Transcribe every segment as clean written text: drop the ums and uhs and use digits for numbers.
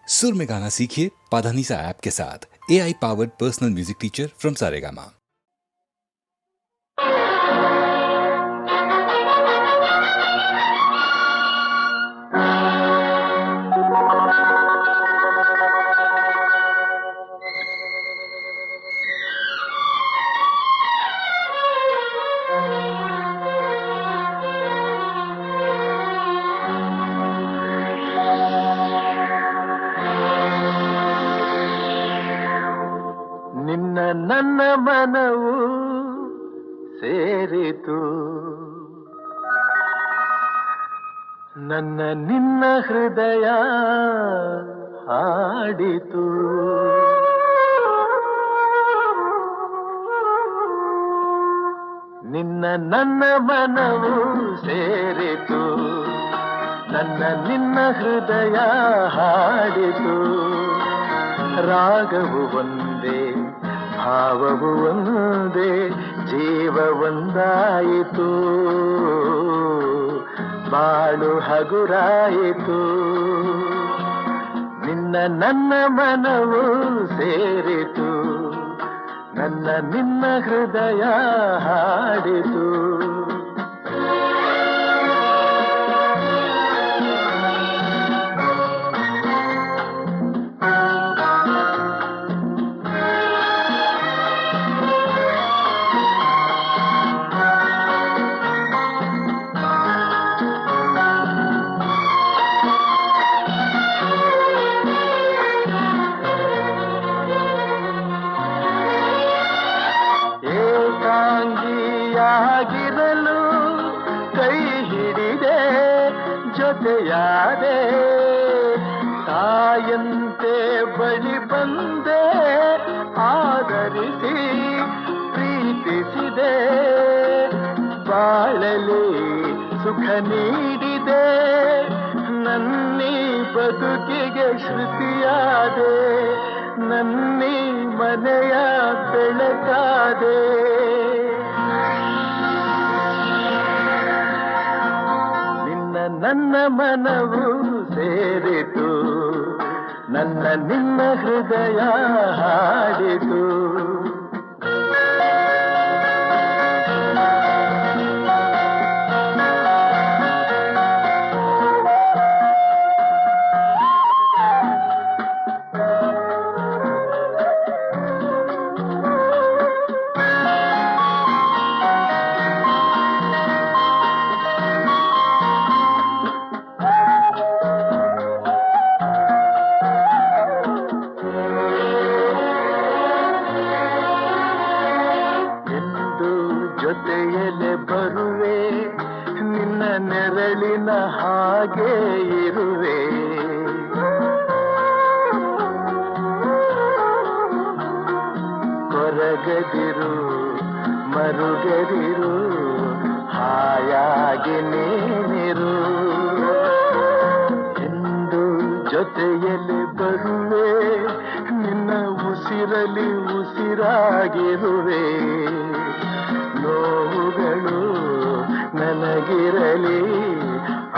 सुर में गाना सीखिए पाधानीसा ऐप के साथ। AI powered personal music teacher from Saregama. ನನ್ನ ಮನವು ಸೇರಿತು, ನನ್ನ ನಿನ್ನ ಹೃದಯ ಹಾಡಿತು. ನಿನ್ನ ನನ್ನ ಮನವು ಸೇರಿತು, ನನ್ನ ನಿನ್ನ ಹೃದಯ ಹಾಡಿತು. ರಾಗವು ಒಂದೇ, ಭಾವವು ಒಂದೇ, ಜೀವ ಒಂದಾಯಿತು, ಬಾಳು ಹಗುರಾಯಿತು. ನಿನ್ನ ನನ್ನ ಮನವು ಸೇರಿತು, ನನ್ನ ನಿನ್ನ ಹೃದಯ ಹಾಡಿತು. ಏಕಾಂಗಿಯಾಗಿರಲು ಕೈ ಹಿಡಿದೆ, ಜೊತೆಯಾದೆ, ತಾಯಂತೆ ಬಳಿ ಬಂದೆ, ಆದರಿಸಿ ಪ್ರೀತಿಸಿದೆ. ಬಾಳಲಿ ಸುಖ ನೀಡಿದೆ, ನನ್ನೀ ಬದುಕಿಗೆ ಶ್ರುತಿಯಾದೆ, ನನ್ನೀ ಮನೆಯ ಬೆಳಕಾದೆ. ನಿನ್ನ ನನ್ನ ಮನವು ಸೇರಿತು, ನನ್ನ ನಿನ್ನ ಹೃದಯ ಹಾಡಿತು. ಜೊತೆಯಲ್ಲೇ ಬರುವೆ, ನಿನ್ನ ನೆರಳಿನ ಹಾಗೆ ಇರುವೆ. ಕೊರಗದಿರು ಮರುಗದಿರು, ಹಾಯಾಗಿ ನೀನಿರು. ಎಂದು ಜೊತೆಯಲ್ಲಿ ಬರುವೆ, ನಿನ್ನ ಉಸಿರಲಿ ಉಸಿರಾಗಿರುವೆ. ನೋವುಗಳು ನನಗಿರಲಿ,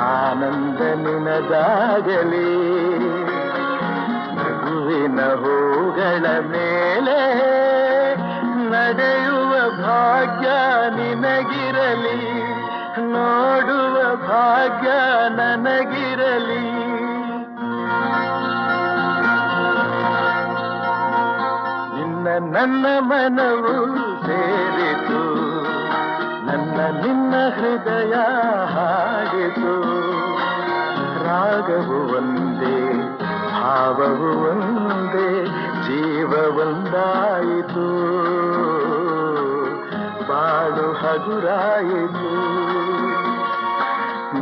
ಆನಂದ ನಿನದಾಗಲಿ. ನಗುವಿನ ಹೂಗಳ ಮೇಲೆ ನಡೆಯುವ ಭಾಗ್ಯ ನಿನಗಿರಲಿ, ನೋಡುವ ಭಾಗ್ಯ ನನಗಿರಲಿ. ನಿನ್ನ ನನ್ನ ಮನವು ಸೇರಿತು, ನನ್ನ ನಿನ್ನ ಹೃದಯ ಹಾಡಿತು. ರಾಗವು ಒಂದೇ, ಭಾವವು ಒಂದೇ, ಜೀವ ಒಂದಾಯಿತು, ಬಾಳು ಹಗುರಾಯಿತು.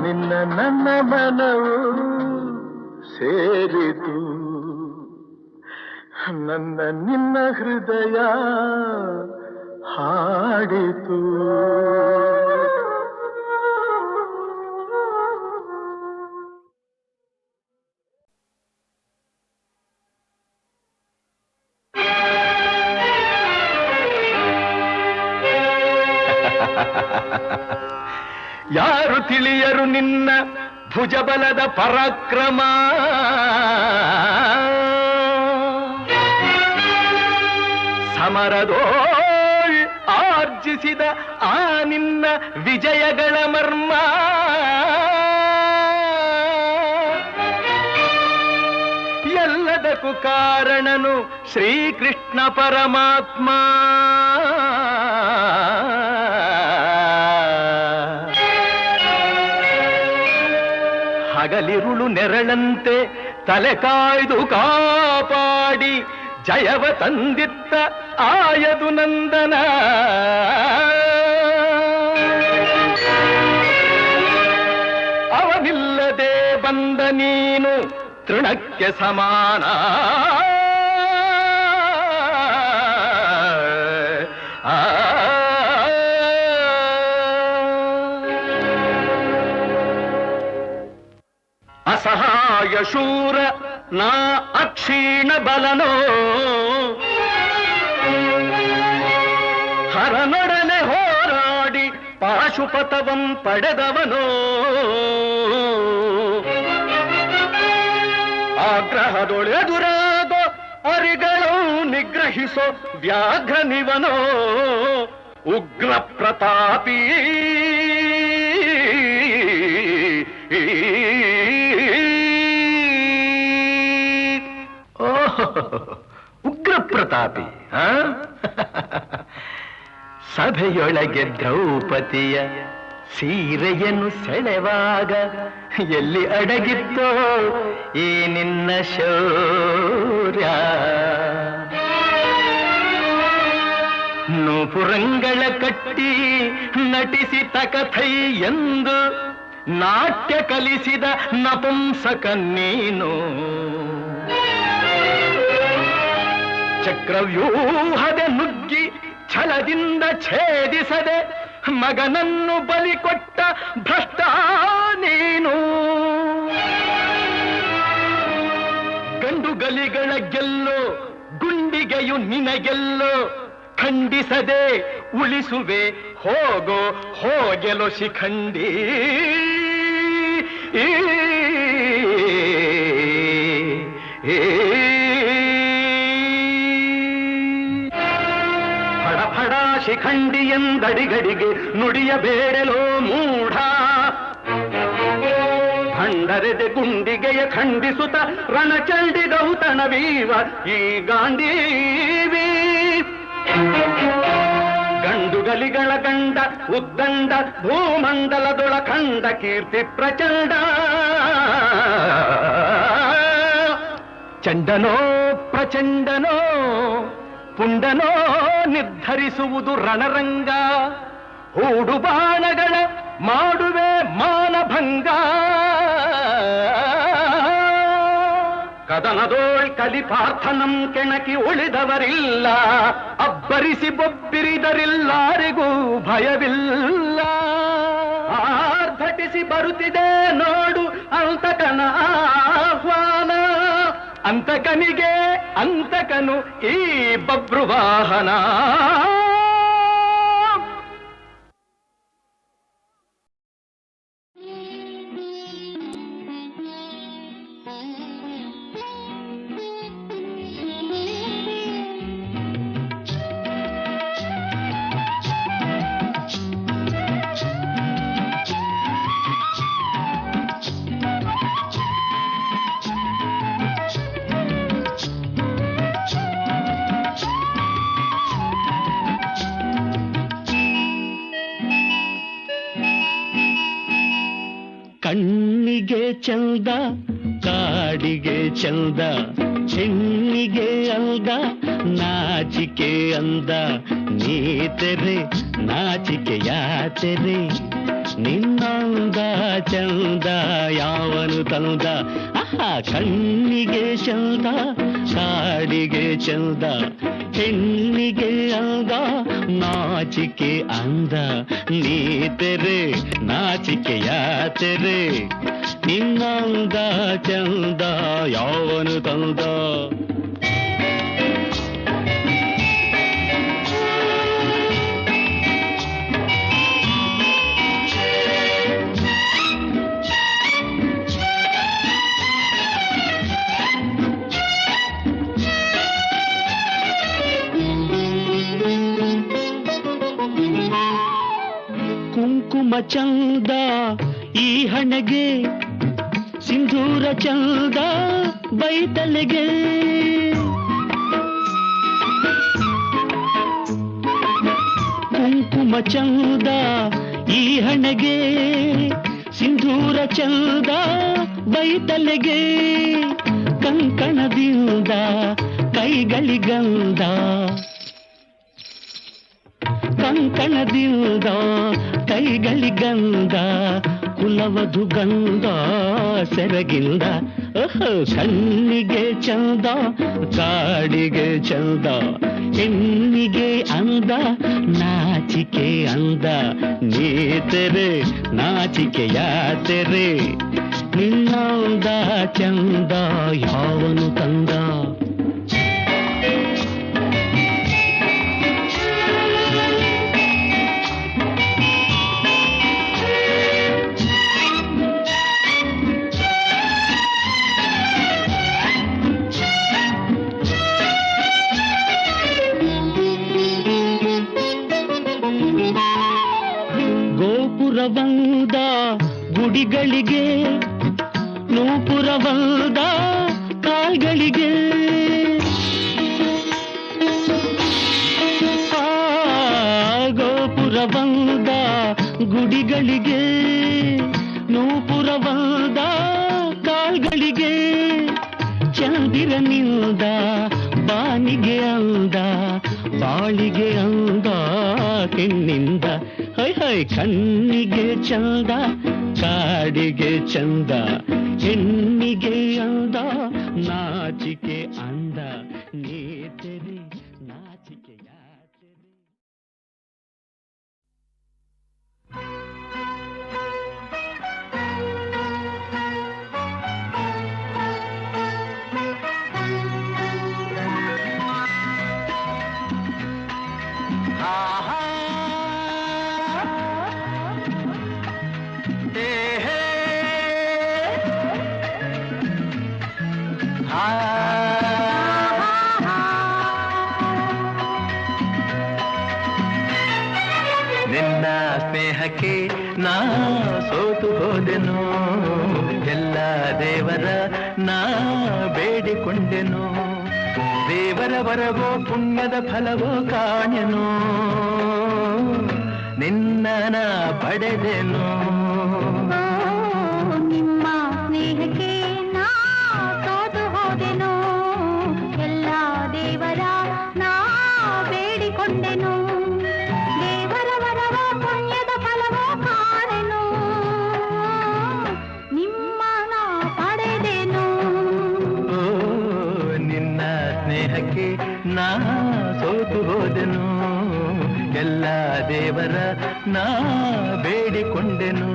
ನಿನ್ನ ನನ್ನ ಮನವು ಸೇರಿತು, ನನ್ನ ನಿನ್ನ ಹೃದಯ ಹಾಡಿತು. ಯಾರು ತಿಳಿಯರು ನಿನ್ನ ಭುಜಬಲದ ಪರಾಕ್ರಮ, ಸಮರದೋಳ್ ಆರ್ಜಿಸಿದ ಆ ನಿನ್ನ ವಿಜಯಗಳ ಮರ್ಮ ಎಲ್ಲದಕ್ಕೂ ಕಾರಣನು ಶ್ರೀಕೃಷ್ಣ ಪರಮಾತ್ಮ. ಹಗಲಿರುಳು ನೆರಳಂತೆ ತಲೆ ಕಾಯ್ದು ಕಾಪಾಡಿ ಜಯವ ತಂದಿತ್ತ ಆಯದು ನಂದನ. ಅವನಿಲ್ಲದೆ ಬಂದ ನೀನು ತೃಣಕ್ಕೆ ಸಮಾನ. ಅಸಹಾಯ ಶೂರ ನಾ ಅಕ್ಷೀಣ ಬಲನೋ ಹರನೊಡನೆ ಹೋರಾಡಿ ಪಾಶುಪತವಂ ಪಡೆದವನೋ ಆಗ್ರಹದೊಳೆದುರಾಗೋ ಅರಿಗಳು ನಿಗ್ರಹಿಸೋ ವ್ಯಾಘ್ರನಿವನೋ ಉಗ್ರ ಪ್ರತಾಪಿ ಉಗ್ರ ಪ್ರತಾಪಿ. ಸಭೆಯೊಳಗೆ ದ್ರೌಪದಿಯ ಸೀರೆಯನ್ನು ಸೆಳೆವಾಗ ಎಲ್ಲಿ ಅಡಗಿತ್ತೋ ಈ ನಿನ್ನ ಶೌರ್ಯ. ನೂಪುರಂಗಳ ಕಟ್ಟಿ ನಟಿಸಿ ತಕಥೈ ಎಂದು ನಾಟ್ಯ ಕಲಿಸಿದ ನಪುಂಸಕ ನೀನು. ಚಕ್ರವ್ಯೂಹದ ನುಗ್ಗಿ ಛಲದಿಂದ ಛೇದಿಸದೆ ಮಗನನ್ನು ಬಲಿ ಕೊಟ್ಟ ಭ್ರಷ್ಟ ನೀನು. ಗಂಡುಗಲಿಗಳ ಗೆಲ್ಲೋ ಗುಂಡಿಗೆಯು ನಿನಗೆಲ್ಲೋ ಖಂಡಿಸದೆ ಉಳಿಸುವೆ ಹೋಗೋ ಹೋಗೆಲೋ ಶಿಖಂಡಿ. ಫಡ ಶಿಖಂಡಿ ಎಂದಡಿಗಡಿಗೆ ನುಡಿಯಬೇಡಲೋ ಮೂಢ. ಭಂಡರೆದೆ ಗುಂಡಿಗೆಯ ಖಂಡಿಸುತ್ತ ರಣಚಂಡಿ ಗೌತಣವೀವ ಈ ಗಾಂಧೀವಿ. ಗಂಡುಗಲಿಗಳ ಗಂಡ ಉದ್ದಂಡ ಭೂಮಂಡಲದೊಳ ಖಂಡ ಕೀರ್ತಿ ಪ್ರಚಂಡ. ಚಂಡನೋ ಪ್ರಚಂಡನೋ ಪುಂಡನೋ ನಿರ್ಧರಿಸುವುದು ರಣರಂಗ. ಹೂಡು ಬಾಣಗಳ ಮಾಡುವೆ ಮಾನಭಂಗ. ಕದನದೋಳ್ ಕಲಿಪಾರ್ಥನಂ ಕೆಣಕಿ ಉಳಿದವರಿಲ್ಲ. ಅಬ್ಬರಿಸಿ ಬೊಬ್ಬಿರಿದರಿಲ್ಲಾರಿಗೂ ಭಯವಿಲ್ಲ. ಆರ್ಭಟಿಸಿ ಬರುತ್ತಿದೆ ನೋಡು ಅಂತಕನ ಆಹ್ವಾನ. ಅಂತಕನಿಗೆ ಅಂತಕನು ಈ ಬಭ್ರುವಾಹನ. ಕಣ್ಣಿಗೆ ಚಂದ ಕಾಡಿಗೆ ಚಂದ ಹೆಣ್ಣಿಗೆ ಅಂದ ನಾಚಿಕೆ ಅಂದ ನೀತೆರೆ ನಾಚಿಕೆ ಯಾತೆರೆ ನಿನ್ನಂದ ಚಂದ ಯಾವನು ತಂದ ಕಣ್ಣಿಗೆ ಚಂದ ಕಾಡಿಗೆ ಚಂದ ಹೆಣ್ಣಿಗೆ ಅಂದ ನಾಚಿಕೆ ಅಂದ ನೀತೆರೆ ನಾಚಿಕೆ ಯಾತೆರೆ ನಿನ್ನಂದ ಚಂದ ಯಾವನು ತಂದ ಚಂದ ಈ ಹಣೆಗೆ, ಸಿಂಧೂರ ಚಂದ ಬೈತಲೆಗೆ. ಕುಂಕುಮ ಚಂದ ಈ ಹಣೆಗೆ, ಸಿಂಧೂರ ಚಂದ ಬೈತಲೆಗೆ. ಕಂಕಣದಿಂದ ಕೈಗಳಿಗಂಧ, ಕಂಕಣದಿಂದ ಕೈಗಳಿಗಂಧ. ಕುಲವಧು ಗಂಧ ಸೆರಗಿಂದ. ಕಣ್ಣಿಗೆ ಚಂದ ಕಾಡಿಗೆ ಚಂದ, ಹೆಣ್ಣಿಗೆ ಅಂದ ನಾಚಿಕೆ ಅಂದ. ನೀ ತೆರೆ ನಾಚಿಕೆಯ ತೆರೆ, ನಿನ್ನಂದ ಚಂದ ಯಾವನು ತಂದ. ಗೋಪುರವಂದ ಗುಡಿಗಳಿಗೆ, ನೂಪುರವಂದ ಕಾಲ್ಗಳಿಗೆ. ಗೋಪುರವಂದ ಗುಡಿಗಳಿಗೆ, ನೂಪುರವಂದ ಕಾಲ್ಗಳಿಗೆ. ಚಂದಿರನಿಂದ ಬಾನಿಗೆ ಅಂದ, ಬಾಳಿಗೆ ಅಂದ ಹೆಣ್ಣಿಂದ. ಹೈ ಹೈ ಕಣ್ಣಿಗೆ ಚಂದ ಕಾಡಿಗೆ ಚಂದ, ಹೆಣ್ಣಿಗೆ ಅಂದ ನಾಚಿಕೆ ಅಂದ. ನೀ ತೆರೆ ನಾಚಿಕೆಯ ತೆರೆ. ನಿನ್ನ ಸ್ನೇಹಕ್ಕೆ ನಾ ಸೋತು ಹೋದೆನು, ಎಲ್ಲ ದೇವರ ನಾ ಬೇಡಿಕೊಂಡೆನು. ದೇವರ ವರವೋ ಪುಣ್ಯದ ಫಲವೋ ಕಾಣೆನು, ನಿನ್ನ ನಾ ಪಡೆದೆನು. ನಿಮ್ಮ ಸ್ನೇಹಕ್ಕೆ ನಾ ಸೋತು ಹೋದೆನು, ಎಲ್ಲ ದೇವರ ನಾ ಬೇಡಿಕೊಂಡೆನು. ದೇವರ ವರವ ಪುಣ್ಯದ ಫಲವೋ ಕಾಣೆನು, ನಿಮ್ಮ ನಾ ಪಡೆದೆನು. ನಿನ್ನ ಸ್ನೇಹಕ್ಕೆ ನಾ ಸೋತು ಹೋದೆನು, ಎಲ್ಲ ದೇವರ ನಾ ಬೇಡಿಕೊಂಡೆನು.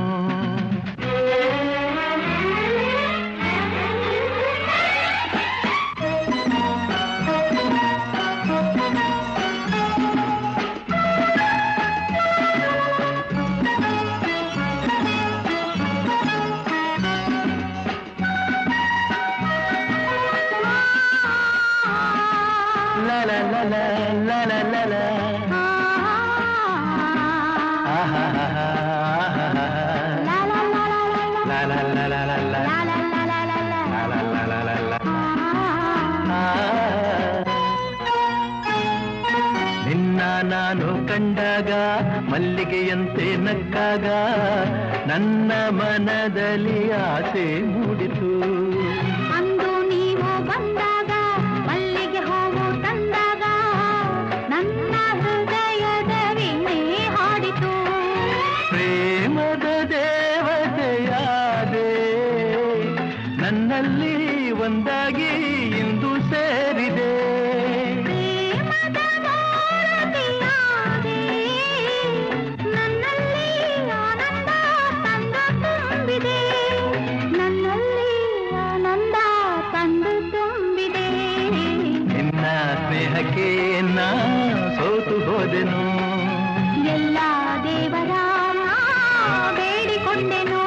ನಿನ್ನ ನಾನು ಕಂಡಾಗ ಮಲ್ಲಿಗೆಯಂತೆ ನಕ್ಕಾಗ ನನ್ನ ಮನದಲ್ಲಿ ಆಸೆ ಮೂಡಿತು. ಅಂದು ನೀವು ಬಂದಾಗ ಮಲ್ಲಿಗೆ ಹೂವು ತಂದಾಗ ನನ್ನ ಹೃದಯದ ವೀಣೆ ಹಾಡಿತು. ಪ್ರೇಮದ ದೇವತೆಯಾದೆ ನನ್ನಲ್ಲಿ ಒಂದಾಗಿ ಇಂದು ಸೇರಿದೆ. ಪ್ರೇಮದ ಭಾರತಿಯಾದೆ ನನ್ನಲ್ಲಿ ಆನಂದ ತಂದು ತುಂಬಿದೆ, ನನ್ನಲ್ಲಿ ಆನಂದ ತಂದು ತುಂಬಿದೆ. ನಿನ್ನ ಸ್ನೇಹಕ್ಕೆ ನಾ ಸೋತು ಹೋದೆನು, ಎಲ್ಲ ದೇವರ ನಾ ಬೇಡಿಕೊಂಡೆನು.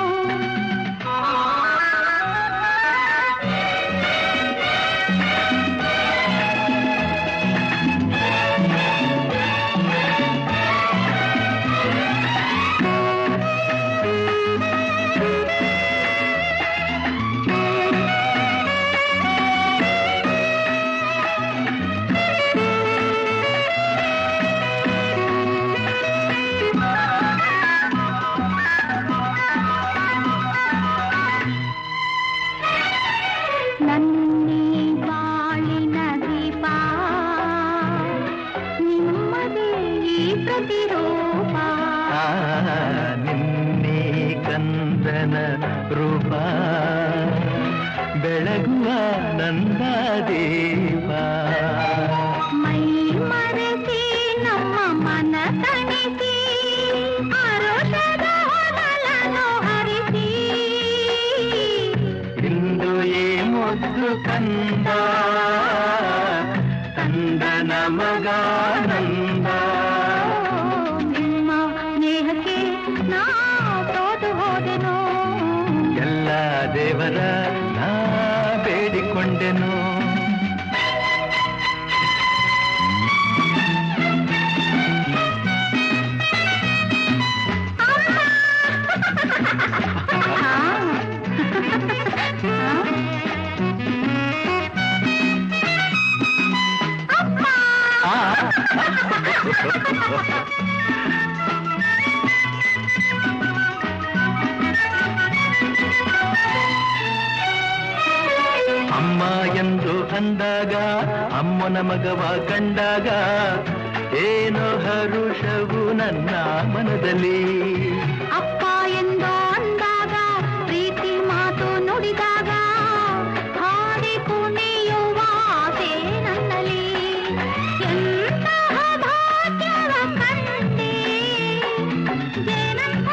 ದೀಪ ಮೈ ಮರೆಸಿ ನಮ್ಮ ಮನ ತಣಿಸಿ ಆರೋಷದ ಹೊನಲನ್ನು ಹರಿಸಿ ಇಂದು ಈ ಮುದ್ದು ಕಂದ ಕಂದನ ಮಗಾನಂದ ನಿಮ್ಮ ಸ್ನೇಹಕ್ಕೆ ನಾ ಸೋತು ಹೋದೆನು ಎಲ್ಲ ದೇವರ ನಾ ಬೇಡಿಕೊಂಡೆನು ಅಮ್ಮ ಎಂದು ಅಂದಾಗ ಅಮ್ಮನ ಮಗವ ಕಂಡಾಗ ಏನೋ ಹರುಷವು ನನ್ನ ಮನದಲ್ಲಿ ಅಪ್ಪ ಎಂದು ಅಂದಾಗ ಪ್ರೀತಿ ಮಾತು ನುಡಿದಾಗ ಹಾಡಿ ಕುಣಿಯುವ ಆಸೆ ನನ್ನಲ್ಲಿ ಎಂತಹ ಭಾಗ್ಯವ ಕಂಡೆ ಏನಂತ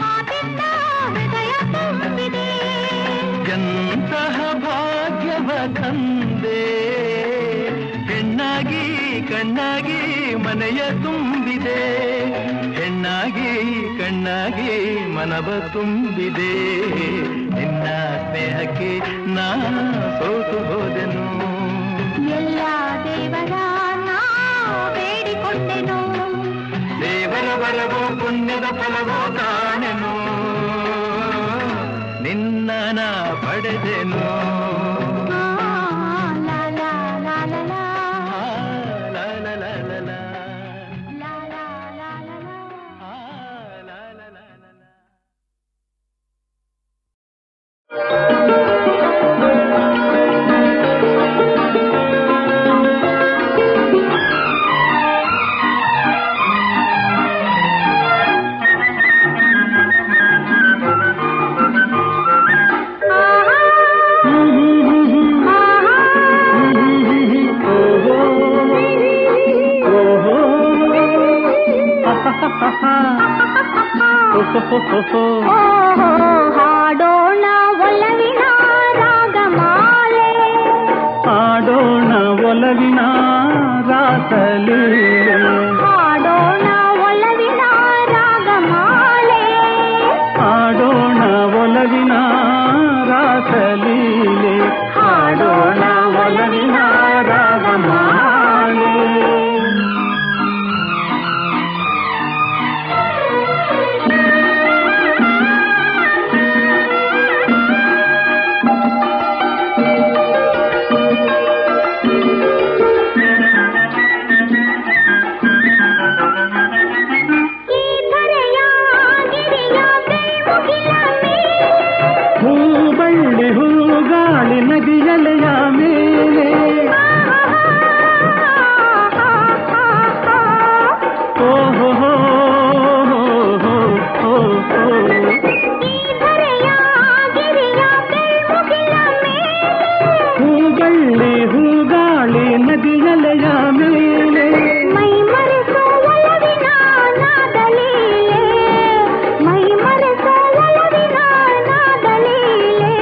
ಮಾತಿಂದ ಹೃದಯ ತುಂಬಿದೆ ಎಂತಹ ಭಾಗ್ಯವ ತಂದೆ ಹೆಣ್ಣಾಗಿ ಕಣ್ಣಾಗಿ ಮನೆಯ ತುಂಬಿದೆ ಹೆಣ್ಣಾಗಿ ಕಣ್ಣಾಗಿ ಮನವ ತುಂಬಿದೆ ನಿನ್ನ ಸ್ನೇಹಕ್ಕೆ ನಾ ಸೋತು ಹೋದೆನು ಎಲ್ಲ ದೇವರ ನಾ ಬೇಡಿಕೊಂಡೆನು ದೇವರ ಬರವೋ ಪುಣ್ಯದ ಫಲವೋ ಕಾಣೆನು ನಿನ್ನ ನಾ ಪಡೆದೆನು ಲಾ ಲಾ ಲಾ ಲಾ ಲಾ ಲಾ ಲಾ ಲಾ ಲಾ ಲಾ. ಲಾ ಲಾ ಲಾ ಲಾ ಲಾ. ಲಾ ಲಾ ಲಾ ಲಾ ಲಾ. ಹಾಡೋಣ ಒಲವಿನ ರಾಗಮಾಲೆ ಆಡೋಣ ಒಲವಿನ ರಾಸಲೀಲೆ ಹಾಡೋಣ ಒಲವಿನ ರಾಗಮಾಲೆ ಆಡೋಣ ಒಲವಿನ ರಾಸಲೀಲೆ ಆಡೋಣ ಒಲವಿನ ರಾಗಮಾಲೆ ಈ ಧರೆಯ ಗಿರಿಯ ಬೆಳ್ಮುಗಿಲ ಮೇಲೆ ಹೂಬಳ್ಳಿ ಹೂಗಾಳಿ ನದಿಯಲೆಯ ಮೇಲೆ ಓಹೋ ಹೋ ಈ ಧರೆಯ ಗಿರಿಯ ಬೆಳ್ಮುಗಿಲ ಮೇಲೆ ಹೂಬಳ್ಳಿ ಹೂಗಾಳಿ ನದಿಯಲೆಯ ಮೇಲೆ ಮೈ ಮರೆಸೋ ಒಲವಿನ ನಾದಲೀಲೆ ಮೈ ಮರೆಸೋ ಒಲವಿನ ನಾದಲೀಲೆ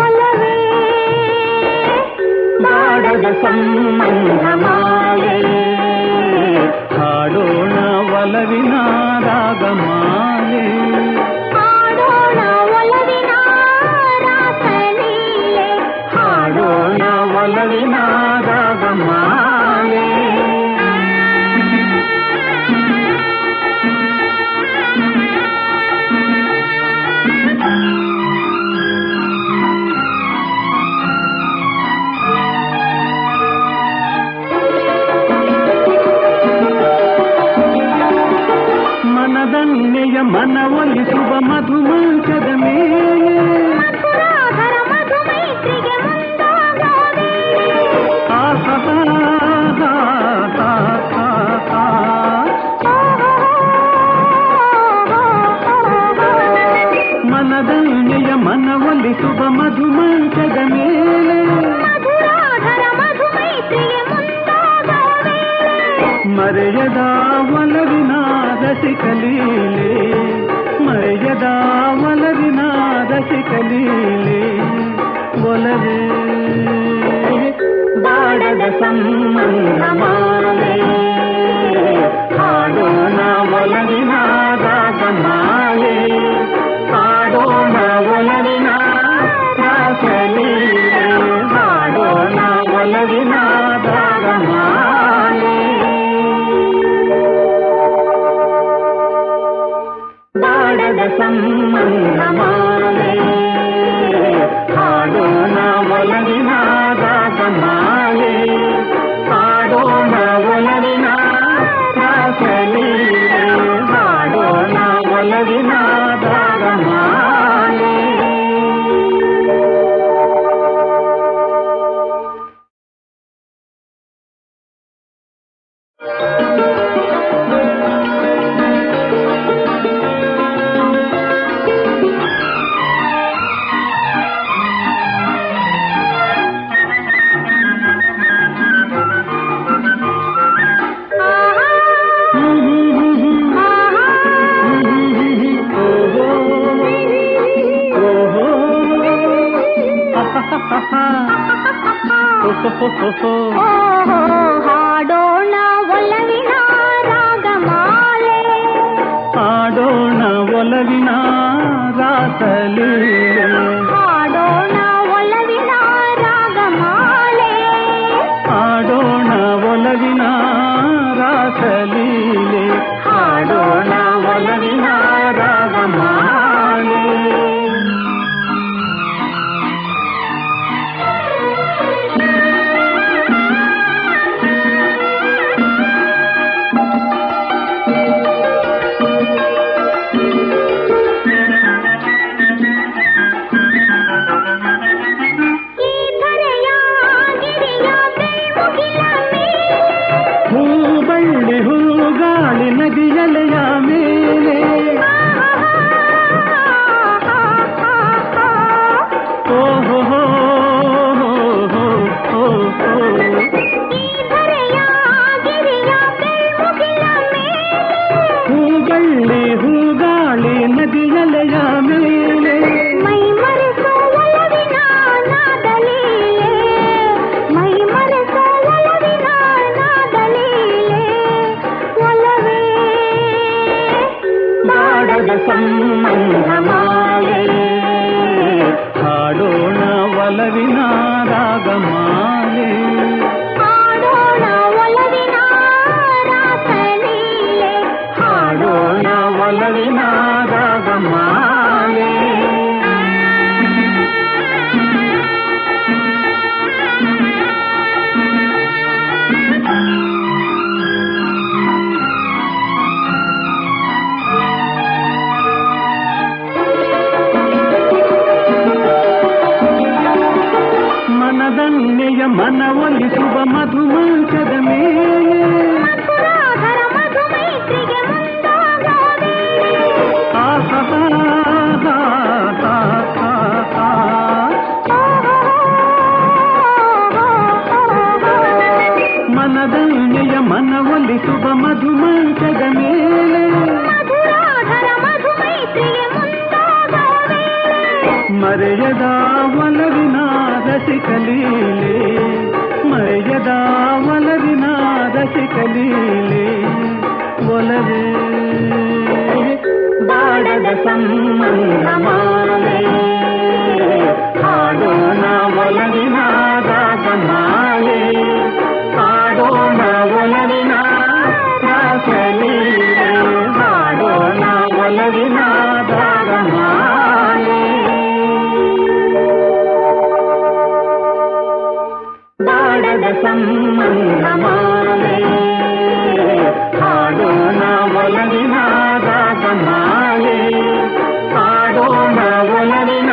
ಒಲವೇ ಬಾಡದ ಸಂಬಂಧ ಮಾಲೆ ಹಾಡೋಣ ಒಲವಿನ ರಾಗಮಾಲೆ ಹಾಡೋಣ ಒಲವಿನ ರಾಸಲೀಲೆ ಹಾಡೋಣ ಒಲವಿನ ರಾಗಮಾಲೆ ಮನದನ್ನೆಯ ಮನವೊಲಿಸುವ ಮಧುಮಂಚದ ಮೇಲೆ ಮಧುರಾಧರ ಮಧುಮೈತ್ರಿಗೆ ಮುಂದಾಗೋದೆ ಮನದನ್ನೆಯ ಮನವೊಲಿಸುವ ಮಧುಮಂಚದ ಮೇಲೆ ಮಧುರಾಧರ ರಸಿಕಲೀಲೆ ಮರೆಯದ ಒಲವಿನ ರಸಿಕಲೀಲೆ ಒಲವೇ ಬಾಡದ ಸಂಬಂಧ ಮಾಲೆ ಹಾಡೋಣ ಒಲವಿನ ರಾಗಮಾಲೆ ಹಾಡೋಣ ಒಲವಿನ ರಾಸಲೀಲೆ ಹಾಡೋಣ ಒಲವಿನ ರಾಗಮಾಲೆ ಬಾಡದ ಸಂಬಂಧ ಮಾಲೆ ಹಾಡೋಣ ಒಲವಿನ ರಾಗಮಾಲೆ ಹಾಡೋಣ ಒಲವಿನ ರಾಸಲೀಲೆ ಹಾಡೋಣ ಒಲವಿನ ರಾಗಮಾಲೆ ಹಾಡೋಣ ಒಲವಿನ ರಾಗಮಾಲೆ ಹಾಡೋಣ ಒಲವಿನ ರಾಸಲೀಲೆ ಹಾಡೋಣ ಒಲವಿನ ರಾಗಮಾಲೆ ಹಾಡೋಣ ಒಲವಿನ ರಾಸಲೀಲೆ ಹಾಡೋಣ ಒಲವಿನ ರಾಗಮಾಲೆ ಈ ಧರೆಯ ಗಿರಿಯ ಬೆಳ್ಮುಗಿಲ ಮೇಲೆ ಹೂಬಳ್ಳಿ ಹೂಗಾಳಿ ನದಿಯಲೆಯ ಮೇಲೆ ಓಹೋ ಈ ಧರೆಯ ಗಿರಿಯ ಬೆಳ್ಮುಗಿಲ ಮೇಲೆ ಹೂಬಳ್ಳಿ ಹೂಗಾಳಿ ನದಿಯಲೆಯ ಮೇಲೆ ಮೈ ಮರೆಸೋ ಒಲವಿನ ನಾದಲೀಲೆ ಮೈ ಮರೆಸೋ ಒಲವಿನ ನಾದಲೀಲೆ ಒಲವೇ ಬಾಡದ ಸಂಬಂಧ ಮಾಲೆ ಹಾಡೋಣ ಒಲವಿನ ರಾಗಮಾಲೆ ಹಾಡೋಣ ಒಲವಿನ ರಾಸಲೀಲೆ ಹಾಡೋಣ ಒಲವಿನ ರಾಗಮಾಲೆ ಮನದನ್ನೆಯ ಮನವೊಲಿಸುವ ಮಧುಮಂಚದ ಮೇಲೆ ಮಧುರಾಧರ ಮಧುಮೈತ್ರಿಗೆ ಮುಂದಾಗೋ ವೇಳೆ ಮನದನ್ನೆಯ ಮನವೊಲಿಸುವ ಮಧುಮಂಚದ ಮೇಲೆ ಮಧುರಾಧರ ಮಧುಮೈತ್ರಿಗೆ ಮುಂದಾಗೋ ವೇಳೆ ಮರೆಯದ ಒಲವಿನ ರಸಿಕಲೀಲೆ ಮರೆಯದ ಒಲವಿನ ರಸಿಕಲೀಲೆ ಒಲವೇ ಬಾಡದ ಸಂಬಂಧ ಮಾಲೆ ಹಾಡೋಣ ಒಲವಿನ ರಾಗಮಾಲೆ ಹಾಡೋಣ ಒಲವಿನ ರಾಸಲೀಲೆ ಹಾಡೋಣ ಒಲವಿನ ರಾಗಮಾಲೆ ಬಾಡದ ಸಂಬಂಧ ಮಾಲೆ ಹಾಡೋಣ ಒಲವಿನ ರಾಗಮಾಲೆ ಹಾಡೋಣ ಒಲವಿನ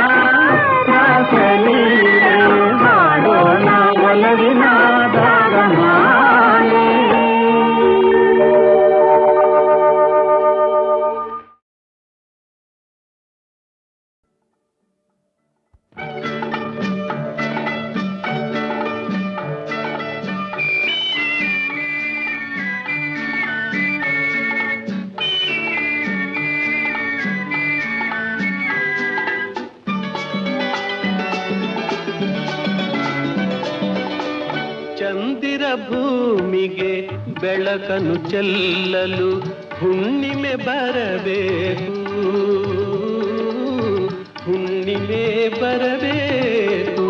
ರಾಸಲೀಲೆ ಹಾಡೋಣ ಒಲವಿನ ರಾಗಮಾಲೆ ಚಂದಿರ ಭೂಮಿಗೆ ಬೆಳಕನ್ನು ಚೆಲ್ಲಲು ಹುಣ್ಣಿಮೆ ಬರಬೇಕು, ಹುಣ್ಣಿಮೆ ಬರಬೇಕು.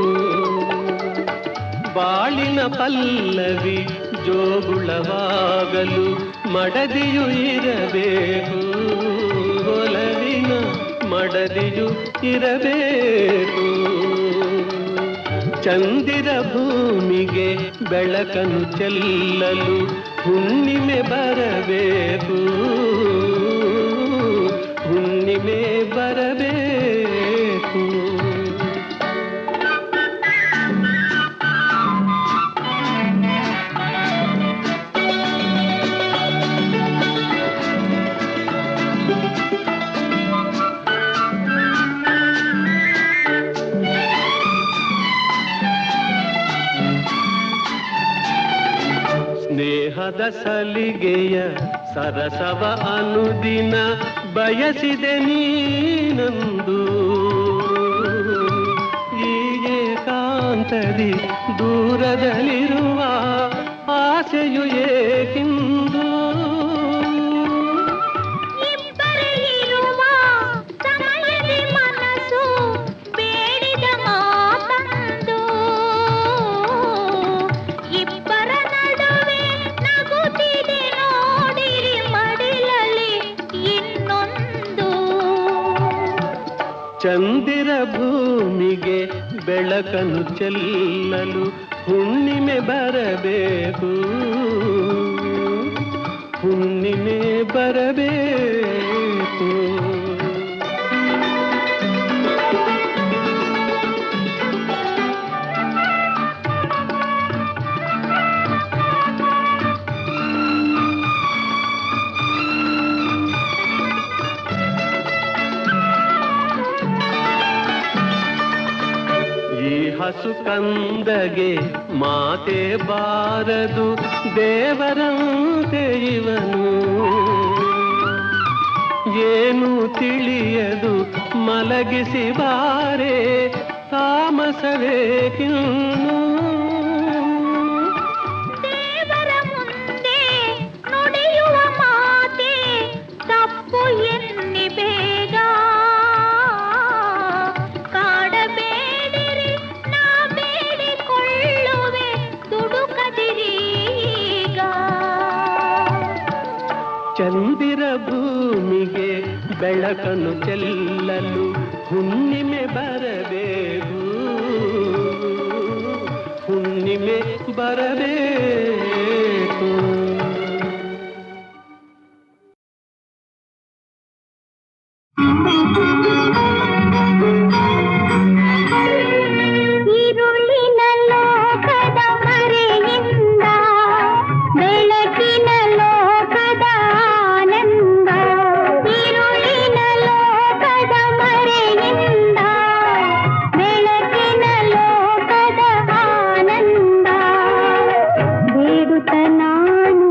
ಬಾಳಿನ ಪಲ್ಲವಿ ಜೋಗುಳವಾಗಲು ಮಡದಿಯು ಇರಬೇಕು, ಒಲವಿನ ಮಡದಿಯು ಇರಬೇಕು. ಚಂದಿರ ಭೂಮಿಗೆ ಬೆಳಕನ್ನು ಚೆಲ್ಲಲು ಹುಣ್ಣಿಮೆ ಬರಬೇಕು, ಹುಣ್ಣಿಮೆ ಬರಬೇಕು. ಸ್ನೇಹದ ಸಲಿಗೆಯ ಸರಸವ ಅನುದಿನ ಬಯಸಿದೆ ನೀನಂದು, ಈ ಏಕಾಂತದಿ ದೂರದಲ್ಲಿರುವ ಆಸೆಯು ಏಕಿಂದು. ಚಂದಿರ ಭೂಮಿಗೆ ಬೆಳಕನ್ನು ಚೆಲ್ಲಲು ಹುಣ್ಣಿಮೆ ಬರಬೇಕು, ಹುಣ್ಣಿಮೆ ಬರಬೇಕು. ಹಸು ಕಂದಗೆ ಮಾತೆ ಬಾರದು ದೇವರಂತೆ ಇವನು, ಏನು ತಿಳಿಯದು ಮಲಗಿಸಿ ಬಾರೆ ತಾಮಸವೇಕಿನ್ನು. ದೇವರ ಮುಂದೆ ನುಡಿಯುವ ಮಾತೆ ತಪ್ಪು ಎನ್ನಿ ಬೇಗ, ಕಾಡಬೇಡಿರಿ ನಾ ಬೇಡಿಕೊಳ್ಳುವೆ ದುಡುಕದಿರೀಗ. ಚಂದಿರ ಭೂಮಿಗೆ ಬೆಳಕನ್ನು ಚೆಲ್ಲಲು ಹುಣ್ಣಿಮೆ ಬರಬೇಕು, ಹುಣ್ಣಿಮೆ ಬರಬೇಕು. ഇരുളിನ ಲೋಕದ ಮರೆಯಿಂದ ಬೆಳಕಿನ ಲೋಕದ ಆನಂದ, ഇരുളിನ ಲೋಕದ ಮರೆಯಿಂದ ಬೆಳಕಿನ ಲೋಕದ ಆನಂದ. ಬೇಡುತ್ತ ನಾನು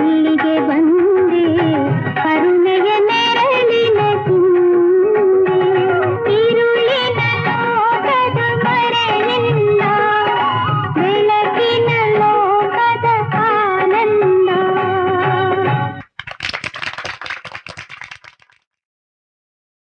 ಮಲ್ಲಿಗೆ